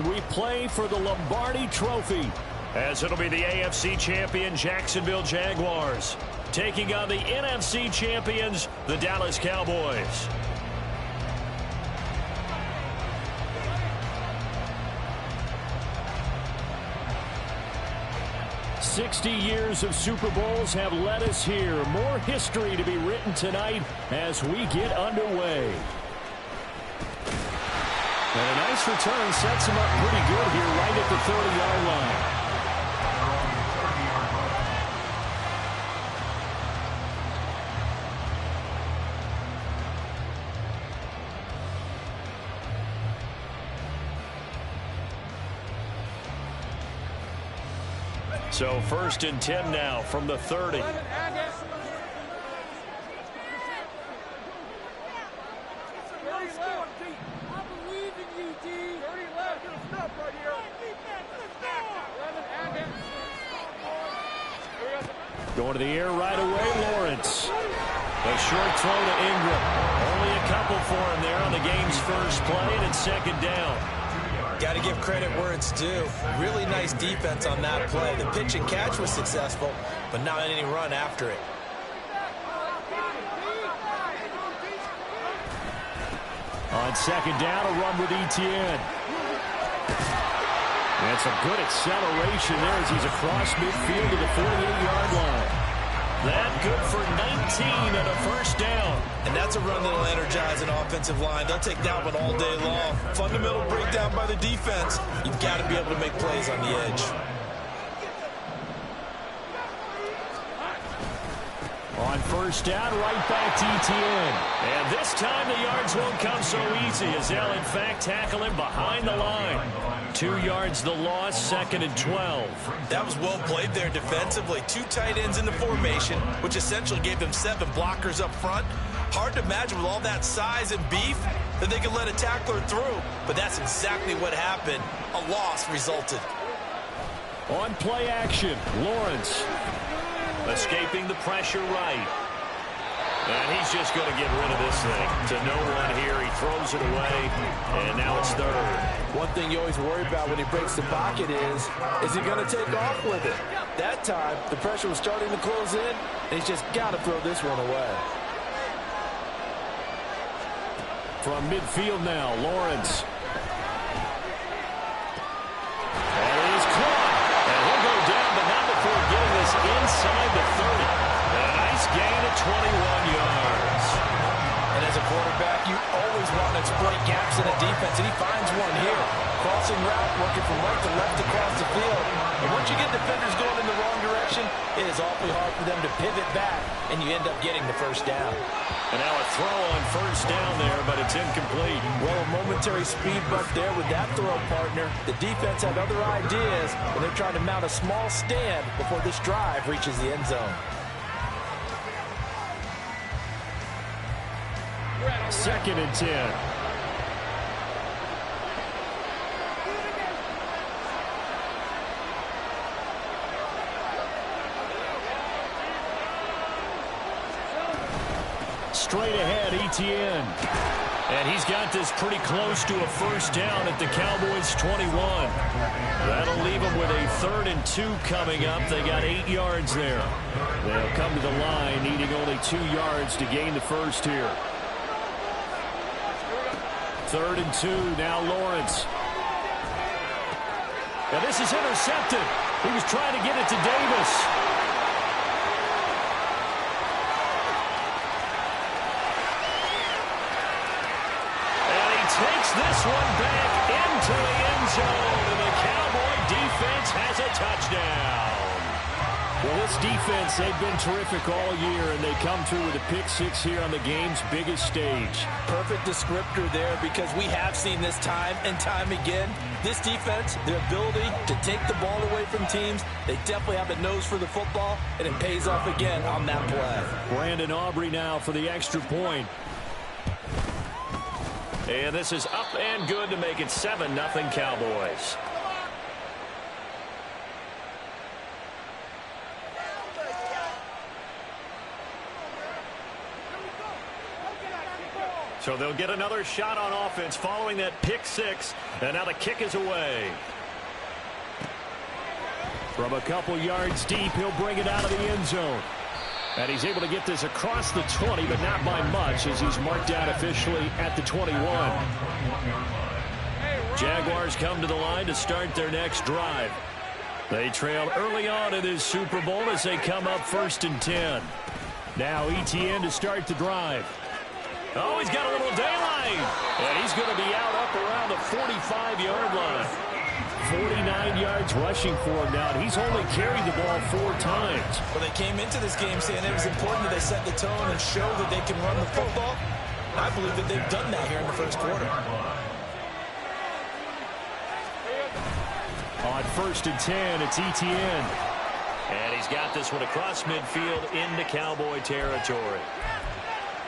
And we play for the Lombardi Trophy, as it'll be the AFC champion Jacksonville Jaguars taking on the NFC champions, the Dallas Cowboys. "60 years of Super Bowls have led us here. More history to be written tonight as we get underway." And a nice return sets him up pretty good here right at the 30-yard line. So 1st and 10 now from the 30. Going to the air right away, Lawrence. A short throw to Ingram. Only a couple for him there on the game's first play, and it's 2nd down. Got to give credit where it's due. Really nice defense on that play. The pitch and catch was successful, but not any run after it. On 2nd down, a run with Etienne. That's a good acceleration there as he's across midfield to the 48-yard line. That good for 19 and a 1st down. And that's a run that'll energize an offensive line. They'll take that one all day long. Fundamental breakdown by the defense. You've got to be able to make plays on the edge. On 1st down, right back to Etienne. And this time the yards won't come so easy as they'll in fact tackle him behind the line. 2 yards the loss, 2nd and 12. That was well played there defensively. 2 tight ends in the formation, which essentially gave them 7 blockers up front. Hard to imagine with all that size and beef that they could let a tackler through. But that's exactly what happened. A loss resulted. On play action, Lawrence. Escaping the pressure right. And he's just going to get rid of this thing. To no one here. He throws it away. And now it's 3rd. One thing you always worry about when he breaks the pocket is he going to take off with it? That time, the pressure was starting to close in, and he's just got to throw this one away. From midfield now, Lawrence. And it is caught. And he'll go down, but not before getting this inside the 30. And a nice gain of 21 yards. And as a quarterback, you always want to exploit gaps in a defense, and he finds one here. Crossing route, working from right to left across the field. And once you get defenders going in the wrong direction, it is awfully hard for them to pivot back, and you end up getting the 1st down. And now a throw on 1st down there, but it's incomplete. Well, a momentary speed bump there with that throw, partner. The defense had other ideas, and they're trying to mount a small stand before this drive reaches the end zone. 2nd and 10. Straight ahead, Etienne. And he's got this pretty close to a 1st down at the Cowboys' 21. That'll leave them with a 3rd and 2 coming up. They got 8 yards there. They'll come to the line, needing only 2 yards to gain the 1st here. 3rd and 2, now Lawrence. Now this is intercepted. He was trying to get it to Davis. Takes this one back into the end zone, and the Cowboy defense has a touchdown. Well, this defense, they've been terrific all year, and they come through with a pick 6 here on the game's biggest stage. Perfect descriptor there, because we have seen this time and time again. This defense, their ability to take the ball away from teams, they definitely have a nose for the football, and it pays off again on that play. Brandon Aubrey now for the extra point. And this is up and good to make it 7-0 Cowboys. So they'll get another shot on offense following that pick six. And now the kick is away. From a couple yards deep, he'll bring it out of the end zone. And he's able to get this across the 20, but not by much, as he's marked out officially at the 21. Jaguars come to the line to start their next drive. They trail early on in this Super Bowl as they come up 1st and 10. Now ETN to start the drive. Oh, he's got a little daylight. And he's going to be out up around the 45-yard line. 49 yards rushing for him now. He's only carried the ball 4 times. Well, they came into this game saying it was important that they set the tone and show that they can run the football. I believe that they've done that here in the first quarter. On 1st and 10, it's ETN. And he's got this one across midfield into Cowboy territory.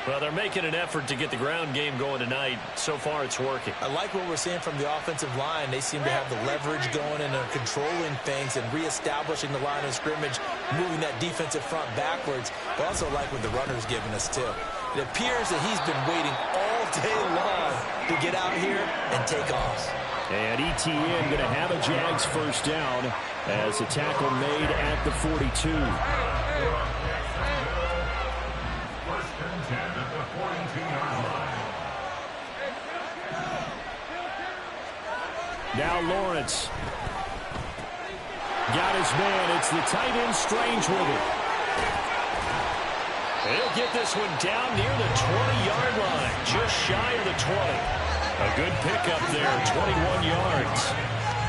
Well, they're making an effort to get the ground game going tonight. So far, it's working. I like what we're seeing from the offensive line. They seem to have the leverage going and are controlling things and reestablishing the line of scrimmage, moving that defensive front backwards. But also like what the runner's giving us, too. It appears that he's been waiting all day long to get out here and take off. And ETN going to have a Jags first down as a tackle made at the 42. Now Lawrence. Got his man. It's the tight end Strange with it. He'll get this one down near the 20-yard line. Just shy of the 20. A good pickup there, 21 yards.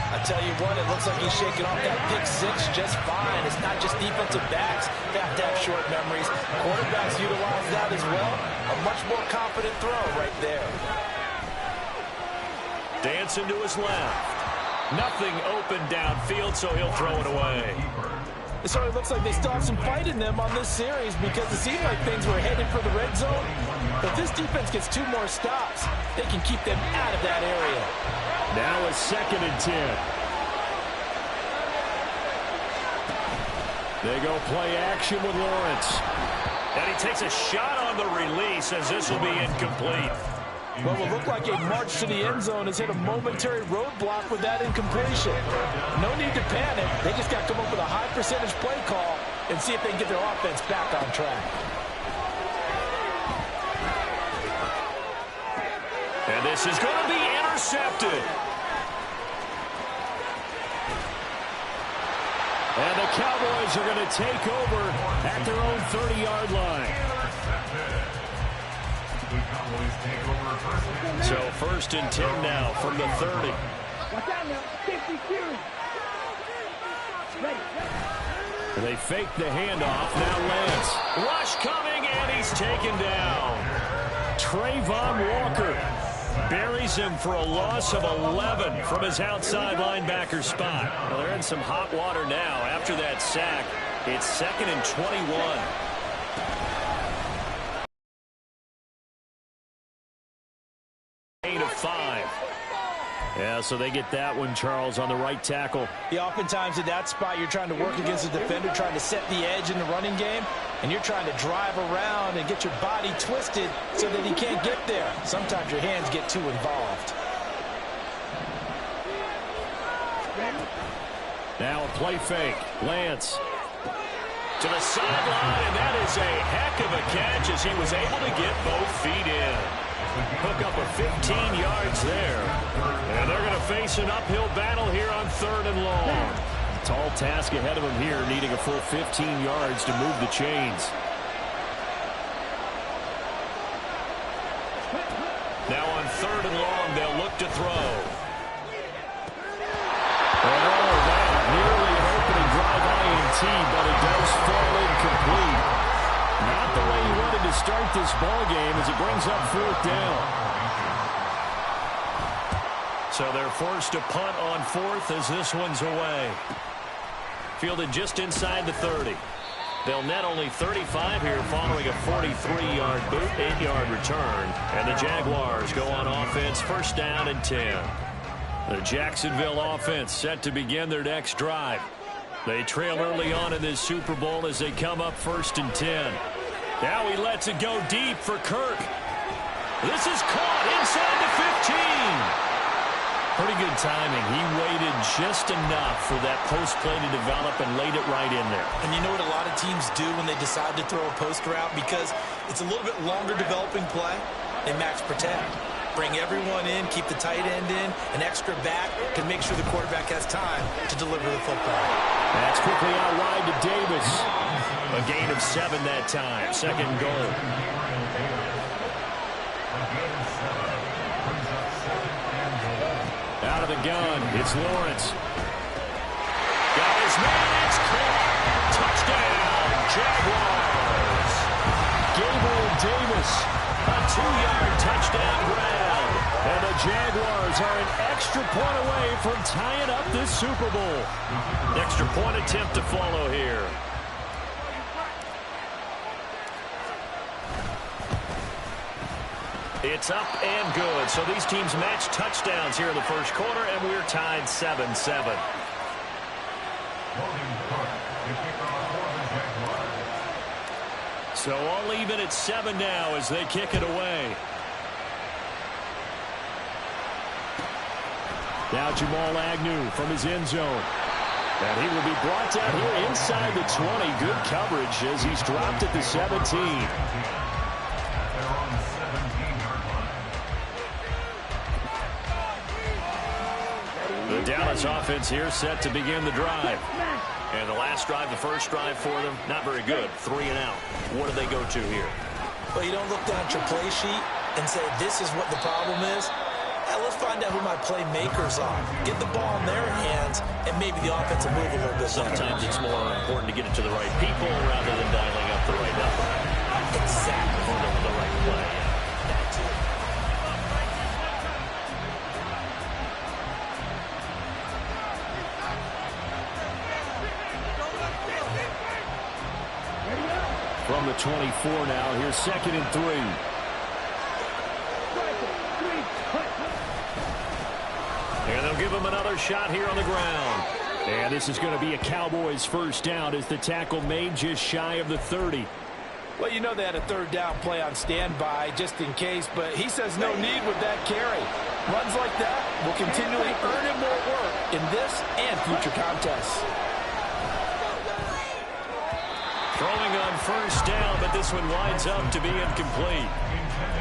I tell you what, it looks like he's shaking off that pick six just fine. It's not just defensive backs that have to have short memories. Quarterbacks utilize that as well. A much more confident throw right there. Dancing to his left. Nothing open downfield, so he'll throw it away. It sort of looks like they still have some fight in them on this series because it seemed like things were headed for the red zone. But if this defense gets 2 more stops, they can keep them out of that area. Now a 2nd and 10. They go play action with Lawrence. And he takes a shot on the release as this will be incomplete. What will look like a march to the end zone has hit a momentary roadblock with that incompletion. No need to panic. They just got to come up with a high percentage play call and see if they can get their offense back on track. And this is going to be intercepted. And the Cowboys are going to take over at their own 30-yard line. So 1st and 10 now from the 30. They fake the handoff. Now Lance. Rush coming, and he's taken down. Trayvon Walker buries him for a loss of 11 from his outside linebacker spot. Well, they're in some hot water now after that sack. It's 2nd and 21. Of 5. Yeah, so they get that one, Charles, on the right tackle. Yeah, oftentimes in that spot, you're trying to work against a defender, trying to set the edge in the running game, and you're trying to drive around and get your body twisted so that he can't get there. Sometimes your hands get too involved. Now a play fake. Lance to the sideline, and that is a heck of a catch as he was able to get both feet in. Hook up a 15 yards there. And they're going to face an uphill battle here on 3rd and long. Tall task ahead of them here, needing a full 15 yards to move the chains. Now on 3rd and long, they'll look to throw. Oh, that nearly an opening drive INT, but it does fall incomplete. Not the way he wanted to start this ball game as it brings up 4th down. So they're forced to punt on 4th as this one's away. Fielded just inside the 30. They'll net only 35 here following a 43-yard boot, 8-yard return. And the Jaguars go on offense, 1st down and 10. The Jacksonville offense set to begin their next drive. They trail early on in this Super Bowl as they come up 1st and 10. Now he lets it go deep for Kirk. This is caught inside the 15. Pretty good timing. He waited just enough for that post play to develop and laid it right in there. And you know what a lot of teams do when they decide to throw a post route? Because it's a little bit longer developing play, they max protect. Bring everyone in, keep the tight end in, an extra back to make sure the quarterback has time to deliver the football. That's quickly out wide to Davis. A gain of 7 that time. Second and goal. Out of the gun, it's Lawrence. Got his man, it's caught. Touchdown, Jaguars. Gabriel Davis, a 2-yard touchdown grab. And the Jaguars are an extra point away from tying up this Super Bowl. Extra point attempt to follow here. It's up and good. So these teams match touchdowns here in the first quarter, and we're tied 7-7. So all even at 7 now as they kick it away. Now Jamal Agnew from his end zone. And he will be brought down here inside the 20. Good coverage as he's dropped at the 17. The Dallas offense here set to begin the drive. And the last drive, the first drive for them, not very good. 3 and out. What do they go to here? Well, you don't look down at your play sheet and say, this is what the problem is. Let's find out who my playmakers are. Get the ball in their hands, and maybe the offense will move a little bit. Sometimes it's more important to get it to the right people rather than dialing up the right number. Exactly. Or the right play. From the 24 now, here's 2nd and 3. And they'll give him another shot here on the ground. And this is going to be a Cowboys first down as the tackle made just shy of the 30. Well, you know they had a 3rd down play on standby just in case, but he says no need with that carry. Runs like that will continually earn him more work in this and future contests. Throwing on first down, but this one winds up to be incomplete.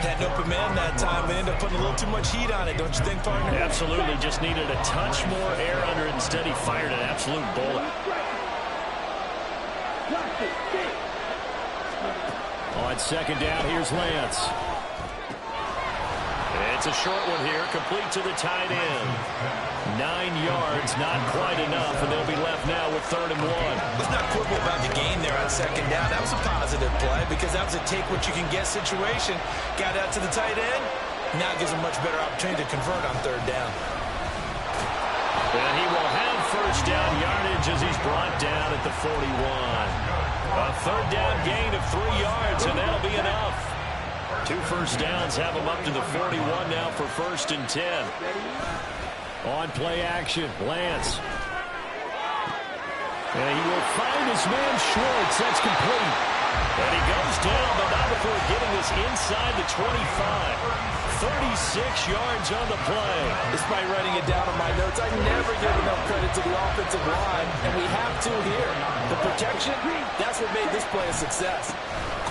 Had an open man that time, but ended up putting a little too much heat on it, don't you think, partner? Absolutely, just needed a touch more air under it. Instead, he fired an absolute bullet. On 2nd down, here's Lance. It's a short one here, complete to the tight end. 9 yards, not quite enough, and they'll be left now with 3rd and 1. Let's not quibble about the gain there on 2nd down. That was a positive play because that was a take-what-you-can-get situation. Got out to the tight end. Now gives him much better opportunity to convert on 3rd down. And he will have first down yardage as he's brought down at the 41. A 3rd down gain of 3 yards, and that'll be enough. 2 first downs have him up to the 41 now for 1st and 10. On play action, Lance. And he will find his man Schwartz. That's complete. And he goes down, but not before getting this inside the 25. 36 yards on the play. Despite writing it down on my notes, I never give enough credit to the offensive line, and we have to here. The protection, that's what made this play a success.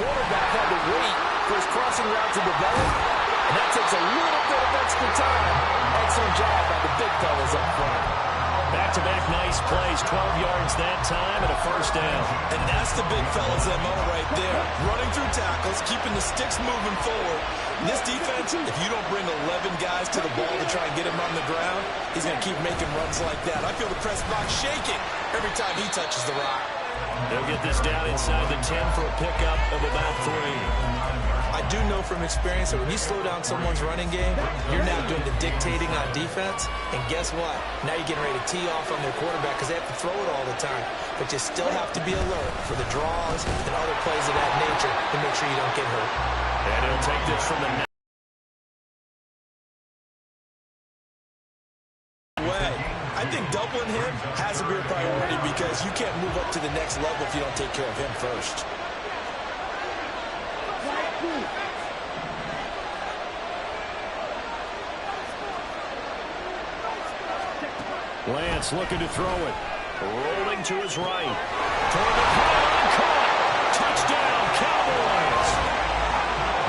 Quarterback had to wait for his crossing route to develop, and that takes a little bit of extra time. Excellent job by the big fellas up front. Back-to-back nice plays, 12 yards that time, and a first down. And that's the big fella's MO right there. Running through tackles, keeping the sticks moving forward. This defense, if you don't bring 11 guys to the ball to try and get him on the ground, he's going to keep making runs like that. I feel the press box shaking every time he touches the rock. They'll get this down inside the 10 for a pickup of about 3. I do know from experience that when you slow down someone's running game, you're now doing the dictating on defense. And guess what? Now you're getting ready to tee off on their quarterback because they have to throw it all the time. But you still have to be alert for the draws and other plays of that nature to make sure you don't get hurt. And he'll take this from the way. I think doubling him has to be a priority because you can't move up to the next level if you don't take care of him first. Lance looking to throw it. Rolling to his right. Toward the pylon, caught. Touchdown, Cowboys.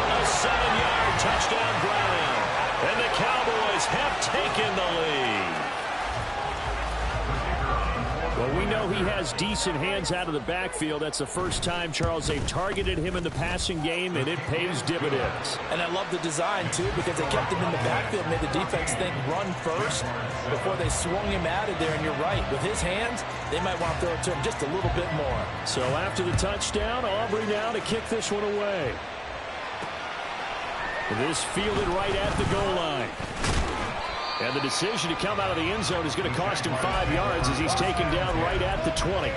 A 7-yard touchdown Brown. And the Cowboys have taken the lead. Well, we know he has decent hands out of the backfield. That's the first time, Charles, they've targeted him in the passing game, and it pays dividends. And I love the design, too, because they kept him in the backfield, made the defense think run first before they swung him out of there. And you're right, with his hands, they might want to throw it to him just a little bit more. So after the touchdown, Aubrey now to kick this one away. This fielded right at the goal line. And the decision to come out of the end zone is going to cost him 5 yards as he's taken down right at the 20.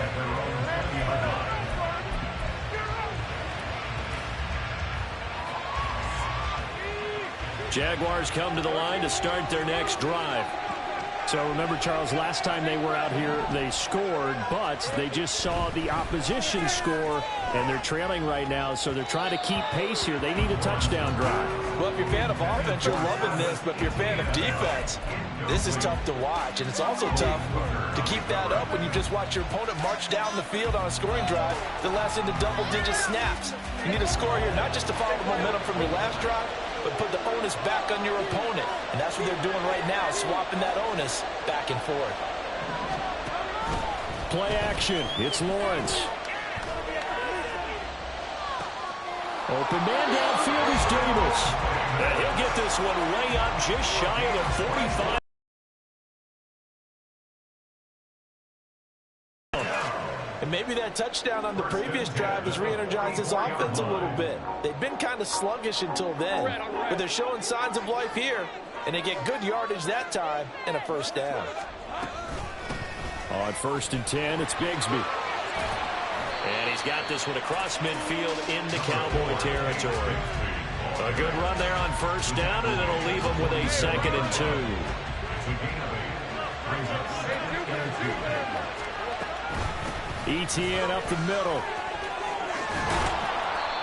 Jaguars come to the line to start their next drive. So remember, Charles, last time they were out here, they scored, but they just saw the opposition score, and they're trailing right now, so they're trying to keep pace here. They need a touchdown drive. Well, if you're a fan of offense, you're loving this, but if you're a fan of defense, this is tough to watch, and it's also tough to keep that up when you just watch your opponent march down the field on a scoring drive that lasts into double-digit snaps. You need a score here, not just to follow the momentum from your last drive, but put the onus back on your opponent. And that's what they're doing right now, swapping that onus back and forth. Play action. It's Lawrence. Open man downfield is Davis. And he'll get this one way up just shy of the 45. And maybe that touchdown on the previous drive has re-energized his offense a little bit. They've been kind of sluggish until then, but they're showing signs of life here, and they get good yardage that time and a first down. On 1st and 10, it's Bigsby. And he's got this one across midfield into Cowboy territory. A good run there on 1st down, and it'll leave him with a 2nd and 2. ETN up the middle.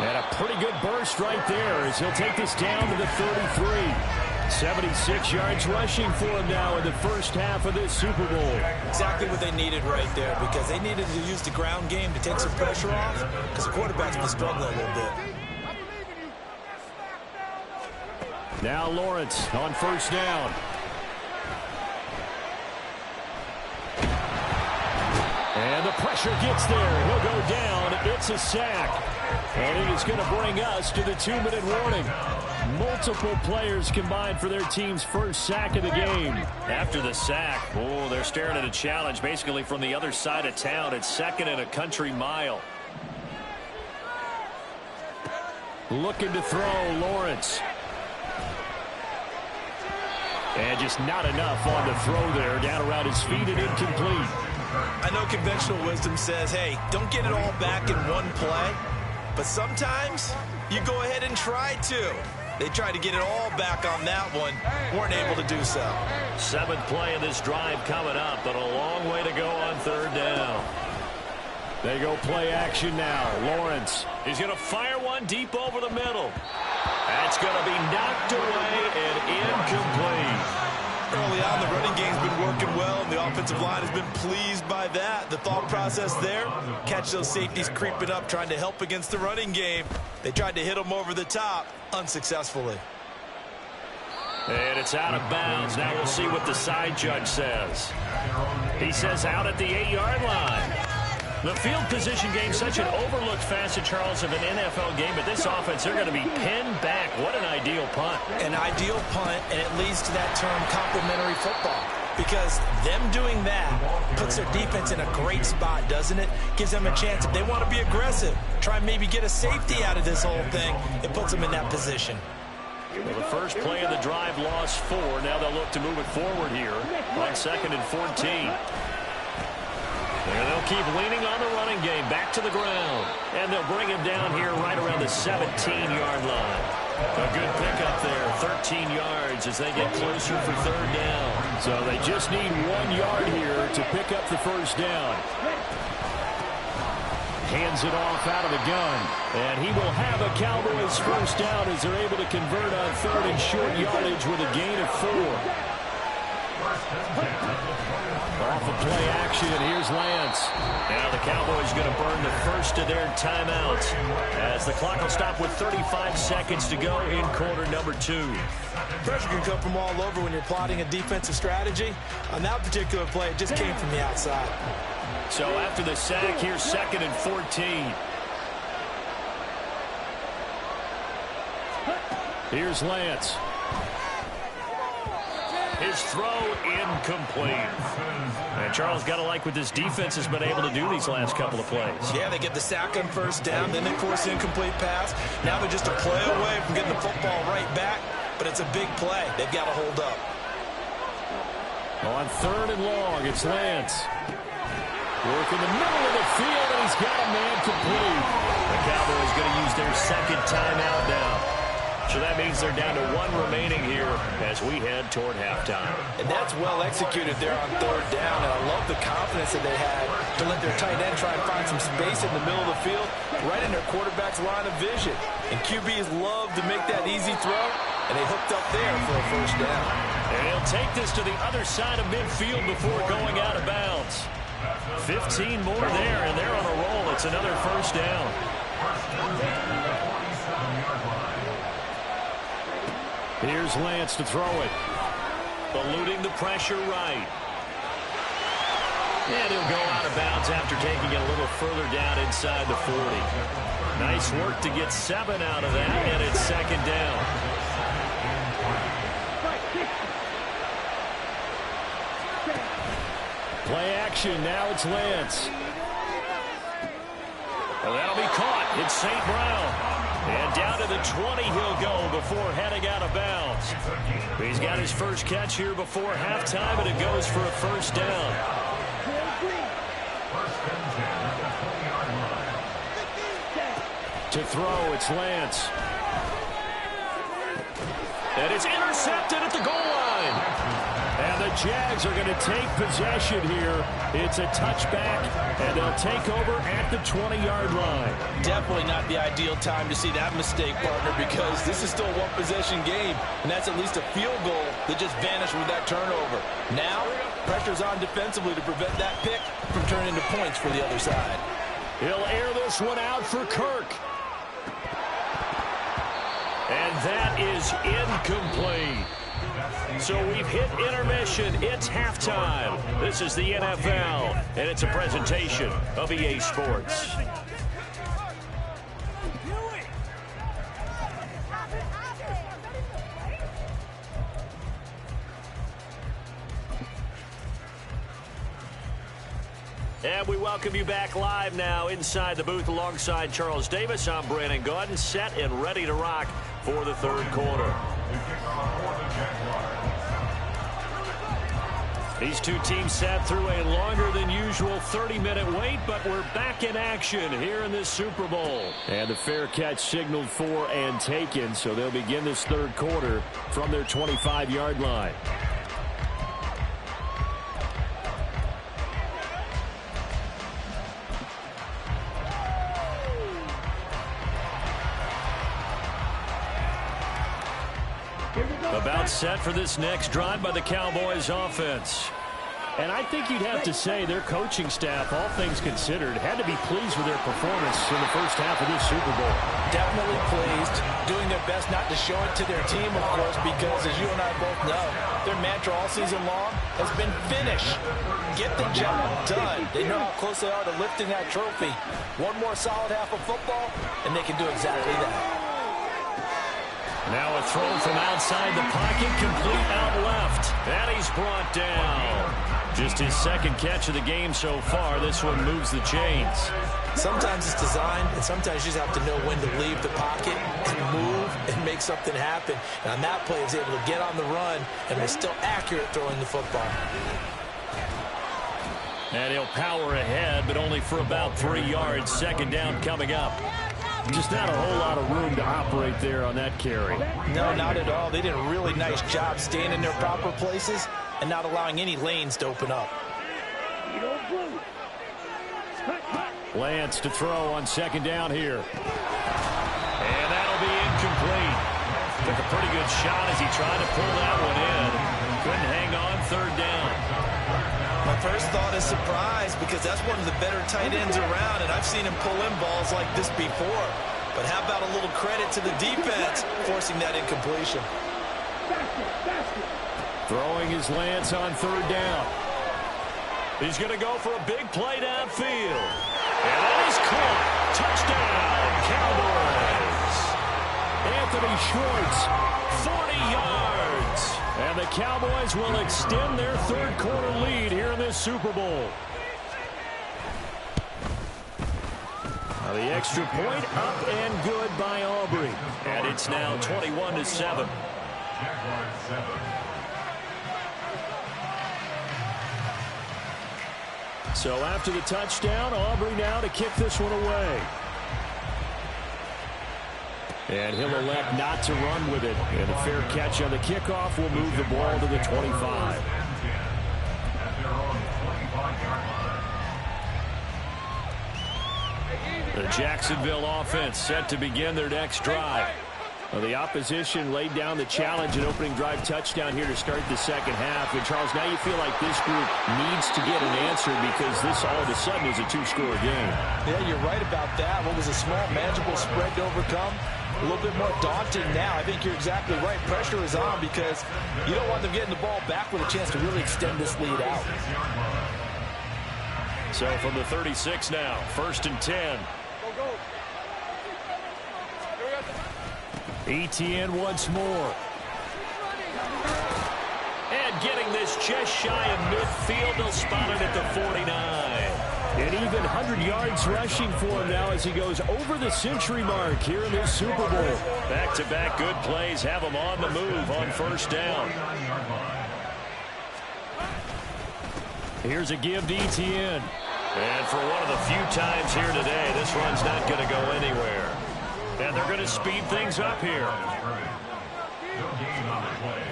And a pretty good burst right there as he'll take this down to the 33. 76 yards rushing for him now in the first half of this Super Bowl. Exactly what they needed right there, because they needed to use the ground game to take some pressure off, because the quarterback's been struggling a little bit. Now Lawrence on 1st down. And the pressure gets there. He'll go down. It's a sack. And it is going to bring us to the 2-minute warning. Multiple players combined for their team's first sack of the game. After the sack, oh, they're staring at a challenge basically from the other side of town. It's 2nd and a country mile. Looking to throw, Lawrence. And just not enough on the throw there. Down around his feet and incomplete. I know conventional wisdom says, hey, don't get it all back in one play. But sometimes you go ahead and try to. They tried to get it all back on that one. Weren't able to do so. 7th play of this drive coming up, but a long way to go on 3rd down. They go play action now. Lawrence. He's going to fire one deep over the middle. That's going to be knocked away and incomplete. Early on, the running game's been working well, and the offensive line has been pleased by that. The thought process there, catch those safeties creeping up, trying to help against the running game. They tried to hit them over the top, unsuccessfully. And it's out of bounds. Now we'll see what the side judge says. He says out at the 8-yard line. The field position game, such an overlooked facet, Charles, of an NFL game, but this offense, they're going to be pinned back. What an ideal punt. An ideal punt, and it leads to that term complementary football, because them doing that puts their defense in a great spot, doesn't it? Gives them a chance. If they want to be aggressive, try and maybe get a safety out of this whole thing, it puts them in that position. Well, the first play of the drive lost 4. Now they'll look to move it forward here on 2nd and 14. And they'll keep leaning on the running game back to the ground. And they'll bring him down here right around the 17-yard line. A good pickup there, 13 yards as they get closer for 3rd down. So they just need 1 yard here to pick up the first down. Hands it off out of the gun. And he will have a Cowboys first down as they're able to convert on 3rd and short yardage with a gain of 4. Off of play action, here's Lance. Now the Cowboys going to burn the first of their timeouts as the clock will stop with 35 seconds to go in quarter number 2. Pressure can come from all over when you're plotting a defensive strategy. On that particular play, it just came from the outside. So after the sack, here's 2nd and 14. Here's Lance. His throw incomplete. And Charles got to like what this defense has been able to do these last couple of plays. Yeah, they get the sack on first down, then they force an incomplete pass. Now they're just a play away from getting the football right back, but it's a big play. They've got to hold up. On 3rd and long, it's Lance. Work in the middle of the field, and he's got a man complete. The Cowboys going to use their 2nd timeout now. So that means they're down to 1 remaining here as we head toward halftime. And that's well executed there on 3rd down. And I love the confidence that they had to let their tight end try and find some space in the middle of the field, right in their quarterback's line of vision. And QBs love to make that easy throw, and they hooked up there for a first down. And he'll take this to the other side of midfield before going out of bounds. 15 more there, and they're on a roll. It's another first down. Here's Lance to throw it. Eluding the pressure right. And he'll go out of bounds after taking it a little further down inside the 40. Nice work to get 7 out of that, and it's 2nd down. Play action, now it's Lance. Well, that'll be caught. It's St. Brown. And down to the 20 he'll go before heading out of bounds. He's got his first catch here before halftime, and it goes for a first down. To throw, it's Lance. And it's intercepted at the goal line. And the Jags are going to take possession here. It's a touchback, and they'll take over at the 20-yard line. Definitely not the ideal time to see that mistake, partner, because this is still a one-possession game, and that's at least a field goal that just vanished with that turnover. Now, pressure's on defensively to prevent that pick from turning into points for the other side. He'll air this one out for Kirk. And that is incomplete. So we've hit intermission. It's halftime. This is the NFL, and it's a presentation of EA Sports. And we welcome you back live now inside the booth alongside Charles Davis. I'm Brandon Gaudin, set and ready to rock for the 3rd quarter. These two teams sat through a longer than usual 30-minute wait, but we're back in action here in this Super Bowl. And the fair catch signaled for and taken, so they'll begin this 3rd quarter from their 25-yard line. About set for this next drive by the Cowboys offense. And I think you'd have to say their coaching staff, all things considered, had to be pleased with their performance in the first half of this Super Bowl. Definitely pleased, doing their best not to show it to their team, of course, because as you and I both know, their mantra all season long has been finish. Get the job done. They know how close they are to lifting that trophy. One more solid half of football, and they can do exactly that. Now a throw from outside the pocket, complete out left. And he's brought down. Just his 2nd catch of the game so far. This one moves the chains. Sometimes it's designed, and sometimes you just have to know when to leave the pocket and move and make something happen. And on that play, he was able to get on the run and was still accurate throwing the football. And he'll power ahead, but only for about 3 yards. 2nd down coming up. Just not a whole lot of room to operate there on that carry. No, not at all. They did a really nice job staying in their proper places and not allowing any lanes to open up. Lance to throw on 2nd down here. And that'll be incomplete. Took a pretty good shot as he tried to pull that one in. Couldn't hang on, third down. My first thought is surprise because that's one of the better tight ends around, and I've seen him pull in balls like this before. But how about a little credit to the defense forcing that incompletion? Throwing his Lance on third down. He's going to go for a big play downfield. And that is caught. Touchdown, Cowboys. Anthony Schwartz, 40 yards. And the Cowboys will extend their third quarter lead here in this Super Bowl. Now the extra point up and good by Aubrey. And it's now 21-7. So after the touchdown, Aubrey now to kick this one away. And he'll elect not to run with it. And a fair catch on the kickoff will move the ball to the 25. The Jacksonville offense set to begin their next drive. Well, the opposition laid down the challenge and opening drive touchdown here to start the second half. And, Charles, now you feel like this group needs to get an answer because this all of a sudden is a two-score game. Yeah, you're right about that. What was a small, manageable spread to overcome? A little bit more daunting now. I think you're exactly right. Pressure is on because you don't want them getting the ball back with a chance to really extend this lead out. So from the 36 now, 1st and 10. ETN once more. And getting this just shy of midfield. They'll spot it at the 49. And even 100 yards rushing for him now as he goes over the century mark here in this Super Bowl. Back-to-back good plays have him on the move on first down. Here's a give to ETN. And for one of the few times here today, this run's not going to go anywhere. And they're going to speed things up here.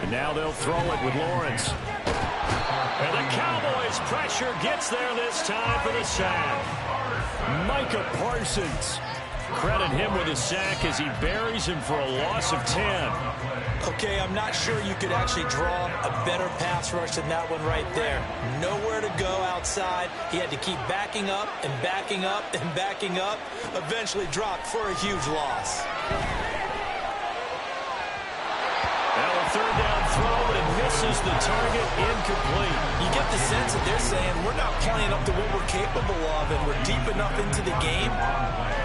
And now they'll throw it with Lawrence. And the Cowboys' pressure gets there this time for the sack. Micah Parsons. Credit him with a sack as he buries him for a loss of 10. Okay, I'm not sure you could actually draw a better pass rush than that one right there. Nowhere to go outside. He had to keep backing up and backing up and backing up. Eventually dropped for a huge loss. Now a third down throw, but it misses the target, incomplete. You get the sense that they're saying we're not playing up to what we're capable of, and we're deep enough into the game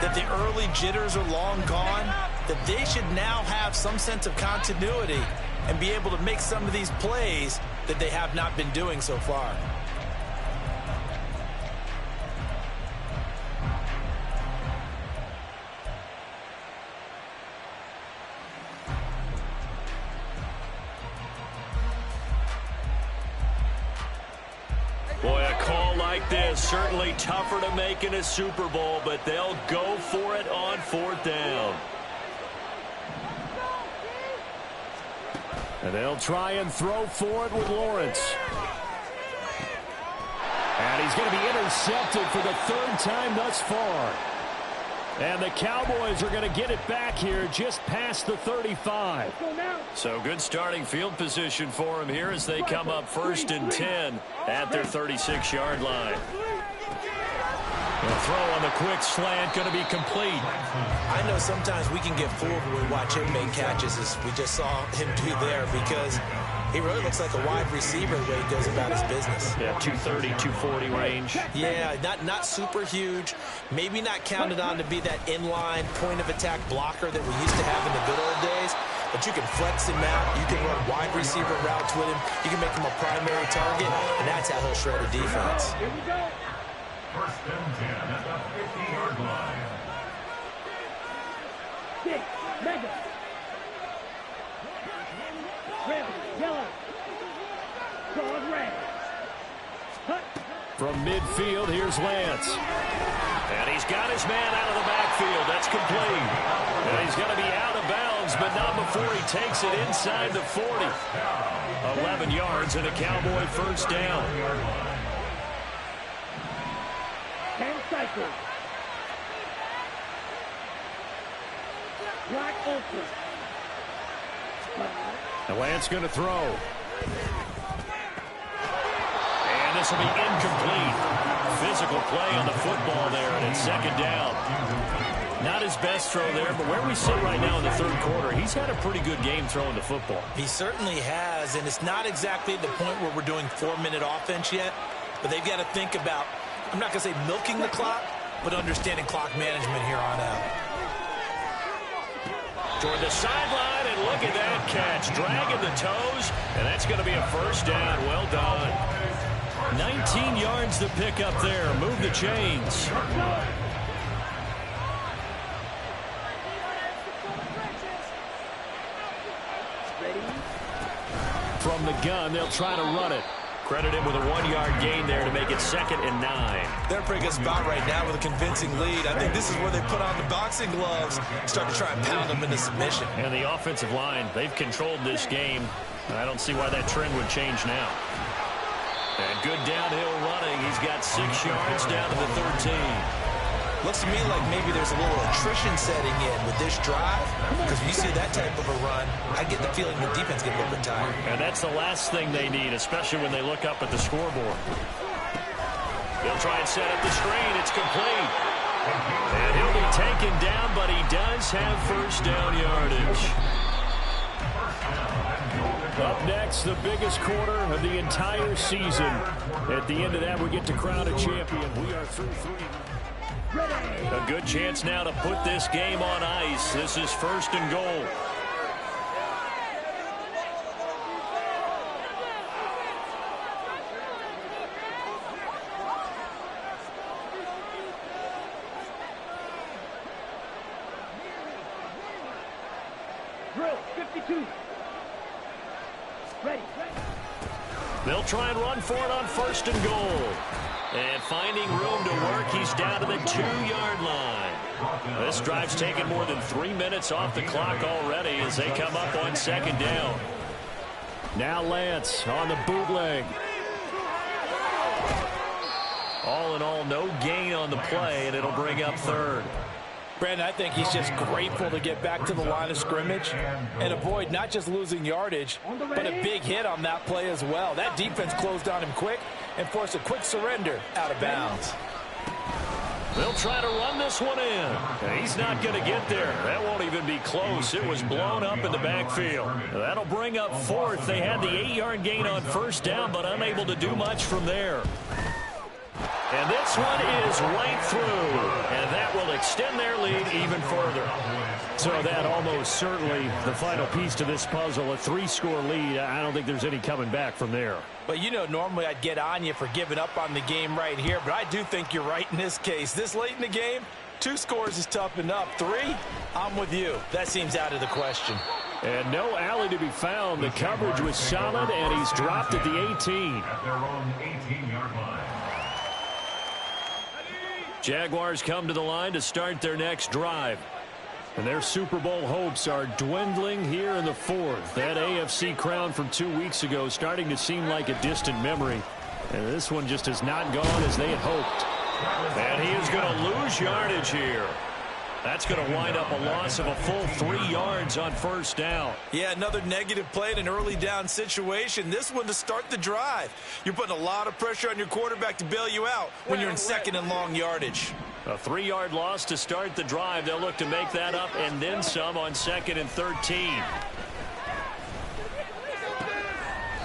that the early jitters are long gone, that they should now have some sense of continuity and be able to make some of these plays that they have not been doing so far. Boy, a call like this, certainly tougher to make in a Super Bowl, but they'll go for it on fourth down. And they'll try and throw for it with Lawrence. And he's going to be intercepted for the third time thus far. And the Cowboys are going to get it back here just past the 35. So good starting field position for him here as they come up 1st and 10 at their 36-yard line. The throw on the quick slant going to be complete. I know sometimes we can get fooled when we watch him make catches, as we just saw him do there, because he really looks like a wide receiver the way he goes about his business. Yeah, 230, 240 range. Yeah, not super huge. Maybe not counted on to be that inline point-of-attack blocker that we used to have in the good old days. But you can flex him out. You can run wide receiver routes with him. You can make him a primary target, and that's how he'll shred a defense. Here we go. 1st and 10 at the 50-yard line. Six, mega. Red, yellow. Cross red. From midfield, here's Lance. And he's got his man out of the backfield. That's complete. And he's going to be out of bounds, but not before he takes it inside the 40. 11 yards and a Cowboy first down. 10 cycles. Black ultra. And Lance going to throw. And this will be incomplete. Physical play on the football there, and it's second down. Not his best throw there, but where we sit right now in the third quarter, he's had a pretty good game throwing the football. He certainly has, and it's not exactly at the point where we're doing 4-minute offense yet, but they've got to think about, I'm not going to say milking the clock, but understanding clock management here on out. Toward the sideline, and look at that catch. Dragging the toes, and that's going to be a first down. Well done. 19 yards to pick up there. Move the chains. From the gun, they'll try to run it. Credit him with a 1-yard gain there to make it 2nd and 9. They're in a pretty good spot right now with a convincing lead. I think this is where they put on the boxing gloves, start to try and pound them into submission. And the offensive line, they've controlled this game. I don't see why that trend would change now. And good downhill running. He's got 6 yards down to the 13. Looks to me like maybe there's a little attrition setting in with this drive, because when you see that type of a run, I get the feeling the defense gets a little bit tired. And that's the last thing they need, especially when they look up at the scoreboard. They'll try and set up the screen. It's complete. And he'll be taken down, but he does have first down yardage. Up next, the biggest quarter of the entire season. At the end of that, we get to crown a champion. We are through 3. A good chance now to put this game on ice. This is 1st and goal. Drill 52. Ready. They'll try and run for it on 1st and goal. And finding room to work, he's down to the 2-yard line. This drive's taken more than 3 minutes off the clock already as they come up on 2nd down. Now Lance on the bootleg. All in all, no gain on the play, and it'll bring up 3rd. Brandon, I think he's just grateful to get back to the line of scrimmage and avoid not just losing yardage, but a big hit on that play as well. That defense closed on him quick and forced a quick surrender out of bounds. They'll try to run this one in. He's not going to get there. That won't even be close. It was blown up in the backfield. That'll bring up 4th. They had the 8-yard gain on 1st down, but unable to do much from there. And this one is right through, and that will extend their lead even further. So that almost certainly the final piece to this puzzle, a 3-score lead. I don't think there's any coming back from there. But, you know, normally I'd get on you for giving up on the game right here, but I do think you're right in this case. This late in the game, 2 scores is tough enough. 3, I'm with you. That seems out of the question. And no alley to be found. The coverage was solid, and he's dropped at the 18. At their own 18-yard line. Jaguars come to the line to start their next drive. And their Super Bowl hopes are dwindling here in the 4th. That AFC crown from 2 weeks ago starting to seem like a distant memory. And this one just has not gone as they had hoped. And he is going to lose yardage here. That's going to wind up a loss of a full 3 yards on 1st down. Yeah, another negative play in an early down situation. This one to start the drive. You're putting a lot of pressure on your quarterback to bail you out when you're in 2nd and long yardage. A 3-yard loss to start the drive. They'll look to make that up and then some on 2nd and 13.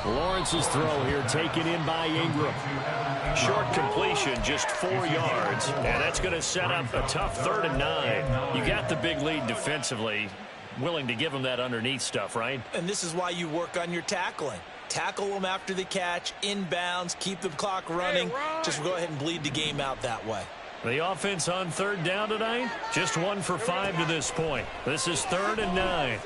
Lawrence's throw here taken in by Ingram. Short completion, just 4 yards, and that's going to set up a tough 3rd and 9. You got the big lead defensively. Willing to give them that underneath stuff, right? And this is why you work on your tackling. Tackle them after the catch, inbounds, keep the clock running. Just go ahead and bleed the game out that way. The offense on 3rd down tonight, just 1 for 5 to this point. This is 3rd and 9.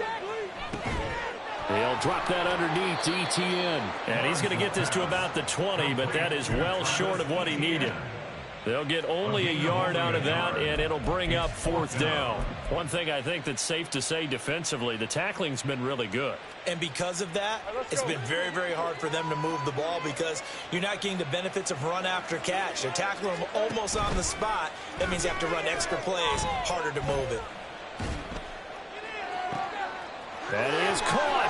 They'll drop that underneath to ETN. And he's going to get this to about the 20, but that is well short of what he needed. They'll get only a yard out of that, and it'll bring up 4th down. One thing I think that's safe to say defensively, the tackling's been really good. And because of that, it's been very, very hard for them to move the ball because you're not getting the benefits of run after catch. They're tackling them almost on the spot. That means you have to run extra plays, harder to move it. That is caught.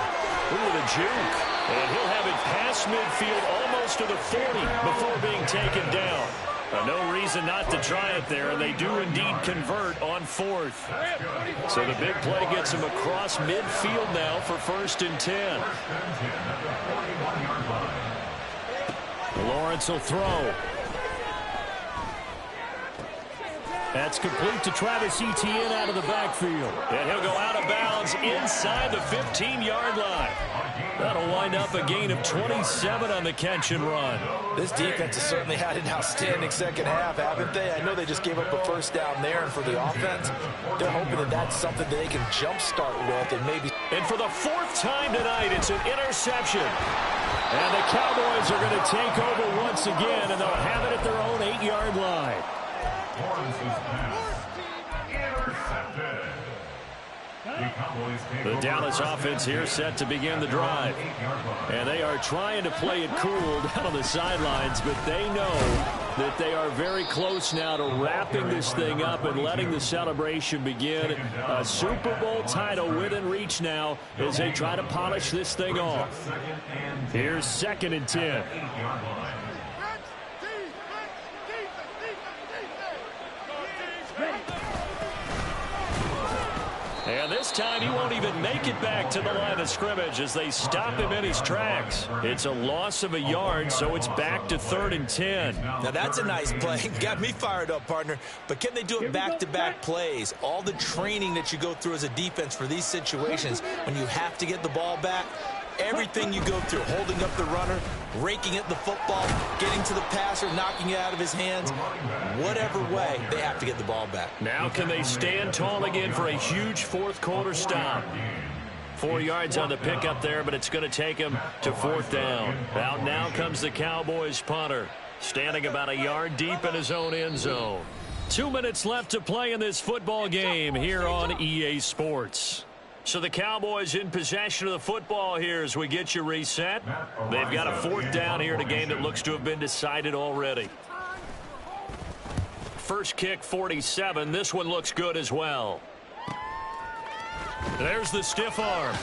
Ooh, the juke. And he'll have it past midfield almost to the 40 before being taken down. No reason not to try it there, and they do indeed convert on 4th. So the big play gets him across midfield now for 1st and 10. Lawrence will throw. That's complete to Travis Etienne out of the backfield. And he'll go out of bounds inside the 15-yard line. That'll wind up a gain of 27 on the catch and run. This defense has certainly had an outstanding second half, haven't they? I know they just gave up a first down there, and for the offense, they're hoping that that's something that they can jumpstart with and maybe. And for the 4th time tonight, it's an interception. And the Cowboys are going to take over once again, and they'll have it at their own 8-yard line. Lawrence's pass intercepted. The Dallas offense here set to begin the drive. And they are trying to play it cool down on the sidelines, but they know that they are very close now to wrapping this thing up and letting the celebration begin. A Super Bowl title within reach now as they try to polish this thing off. Here's 2nd and 10. And this time he won't even make it back to the line of scrimmage as they stop him in his tracks. It's a loss of a yard, so it's back to 3rd and 10. Now that's a nice play. Got me fired up, partner. But can they do it back-to-back plays? All the training that you go through as a defense for these situations, when you have to get the ball back, everything you go through, holding up the runner, raking at the football, getting to the passer, knocking it out of his hands, whatever way, they have to get the ball back. Now can they stand tall again for a huge 4th quarter stop? 4 yards on the pickup there, but it's going to take him to 4th down. Out now comes the Cowboys punter, standing about a yard deep in his own end zone. 2 minutes left to play in this football game here on EA Sports. So the Cowboys in possession of the football here as we get you reset. They've got a 4th down here in a game that looks to have been decided already. First kick, 47. This one looks good as well. There's the stiff arm.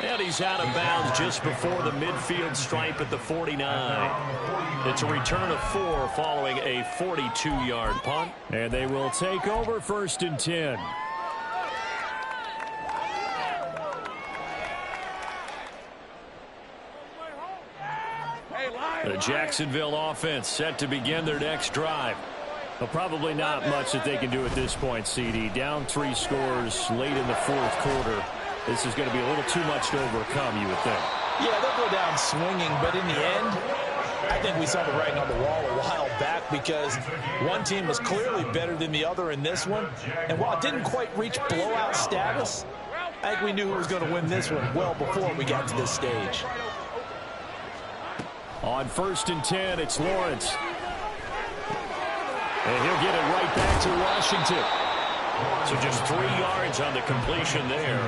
And he's out of bounds just before the midfield stripe at the 49. It's a return of 4 following a 42-yard punt. And they will take over 1st and 10. The Jacksonville offense set to begin their next drive. Well, probably not much that they can do at this point, CD. Down 3 scores late in the 4th quarter. This is going to be a little too much to overcome, you would think. Yeah, they'll go down swinging, but in the end, I think we saw the writing on the wall a while back because one team was clearly better than the other in this one. And while it didn't quite reach blowout status, I think we knew who was going to win this one well before we got to this stage. On 1st and 10, it's Lawrence. And he'll get it right back to Washington. So just 3 yards on the completion there.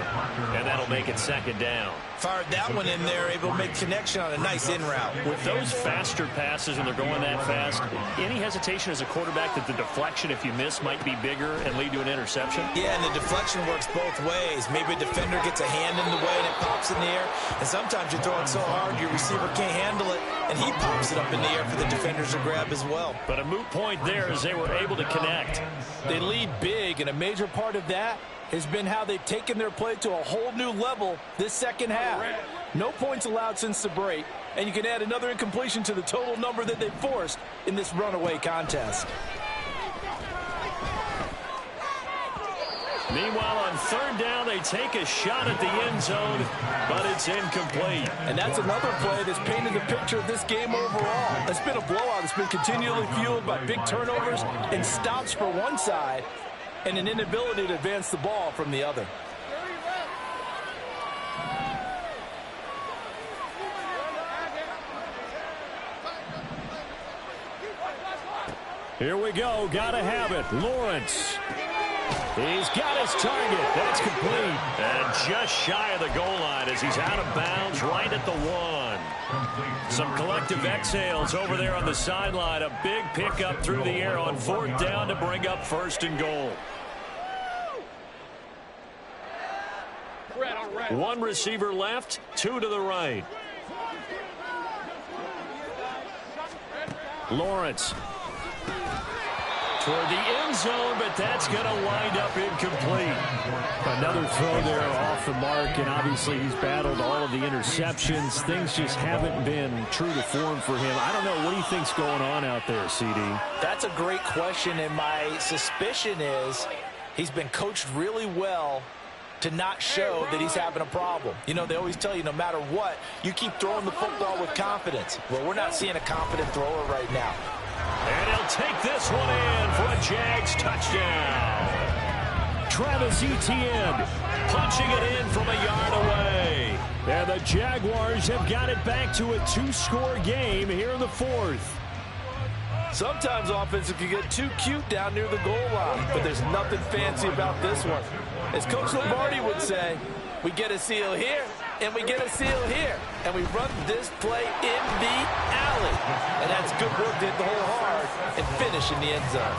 And that'll make it 2nd down. Fired that one in there, able to make connection on a nice in route. With those faster passes and they're going that fast, any hesitation as a quarterback that the deflection, if you miss, might be bigger and lead to an interception? Yeah, and the deflection works both ways. Maybe a defender gets a hand in the way and it pops in the air. And sometimes you throw it so hard your receiver can't handle it, and he pops it up in the air for the defenders to grab as well. But a moot point there as they were able to connect. They lead big, and a major part of that has been how they've taken their play to a whole new level this second half. No points allowed since the break, and you can add another incompletion to the total number that they forced in this runaway contest. Meanwhile, on 3rd down, they take a shot at the end zone, but it's incomplete. And that's another play that's painted the picture of this game overall. It's been a blowout. It's been continually fueled by big turnovers and stops for one side and an inability to advance the ball from the other. Here we go. Got to have it. Lawrence. He's got his target. That's complete. And just shy of the goal line as he's out of bounds right at the 1. Some collective exhales over there on the sideline. A big pickup through the air on 4th down to bring up 1st and goal. Red, all right. One receiver left, two to the right. Lawrence toward the end zone, but that's going to wind up incomplete. Another throw there off the mark, and obviously he's battled all of the interceptions. Things just haven't been true to form for him. I don't know. What do you think's going on out there, CD? That's a great question, and my suspicion is he's been coached really well to not show that he's having a problem. You know, they always tell you no matter what, you keep throwing the football with confidence. Well, we're not seeing a confident thrower right now. And he'll take this one in for a Jags touchdown. Travis Etienne punching it in from a yard away. And the Jaguars have got it back to a two-score game here in the fourth. Sometimes offenses can get too cute down near the goal line, but there's nothing fancy about this one. As Coach Lombardi would say, we get a seal here, and we get a seal here, and we run this play in the alley. And that's good work to hit the hole hard and finish in the end zone.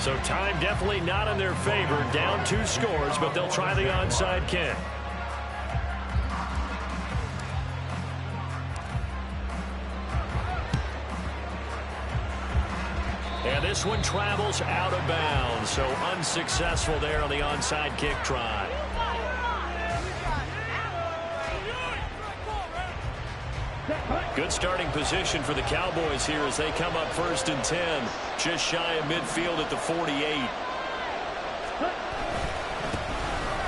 So time definitely not in their favor. Down 2 scores, but they'll try the onside kick. And this one travels out of bounds, so unsuccessful there on the onside kick try. Good starting position for the Cowboys here as they come up 1st and 10, just shy of midfield at the 48.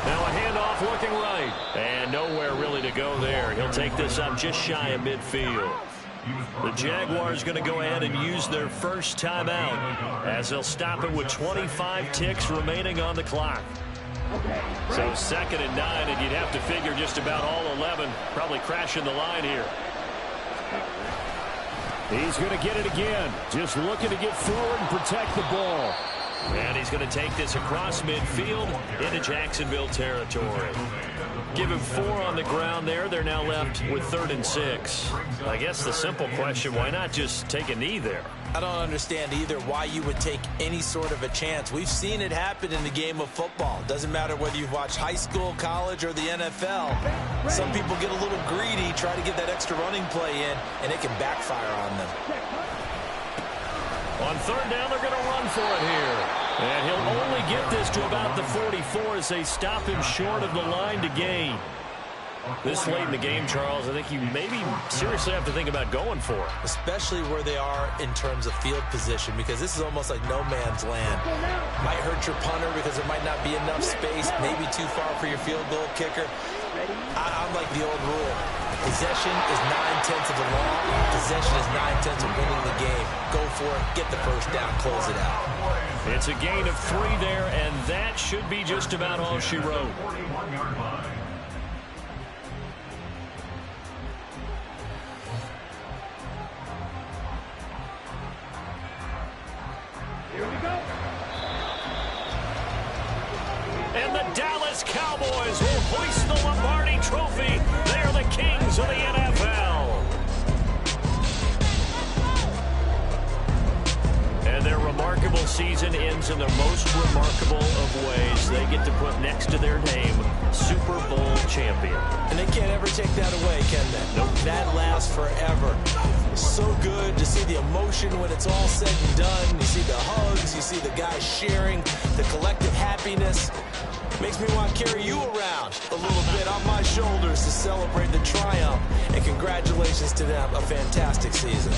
Now a handoff looking right, and nowhere really to go there. He'll take this up just shy of midfield. The Jaguars going to go ahead and use their first timeout as they'll stop it with 25 ticks remaining on the clock. So 2nd and 9, and you'd have to figure just about all 11 probably crashing the line here. He's going to get it again. Just looking to get forward and protect the ball. And he's going to take this across midfield into Jacksonville territory. Give him 4 on the ground there. They're now left with 3rd and 6. I guess the simple question, why not just take a knee there? I don't understand either why you would take any sort of a chance. We've seen it happen in the game of football. Doesn't matter whether you've watched high school, college, or the NFL. Some people get a little greedy, try to get that extra running play in, and it can backfire on them. On 3rd down, they're going to run for it here. And he'll only get this to about the 44 as they stop him short of the line to gain. This late in the game, Charles, I think you maybe seriously have to think about going for it. Especially where they are in terms of field position, because this is almost like no man's land. Might hurt your punter because there might not be enough space, maybe too far for your field goal kicker. I'm like the old rule. Possession is 9/10 of the law. Possession is 9/10 of winning the game. Go for it, get the first down, close it out. It's a gain of 3 there, and that should be just about all she wrote. And the Dallas Cowboys will hoist the Lombardi Trophy. They are the kings of the NFL. And their remarkable season ends in the most remarkable of ways. They get to put next to their name, Super Bowl champion. And they can't ever take that away, can they? Nope. That lasts forever. So good to see the emotion when it's all said and done. You see the hugs, you see the guys sharing, the collective happiness. Makes me want to carry you around a little bit on my shoulders to celebrate the triumph. And congratulations to them, a fantastic season.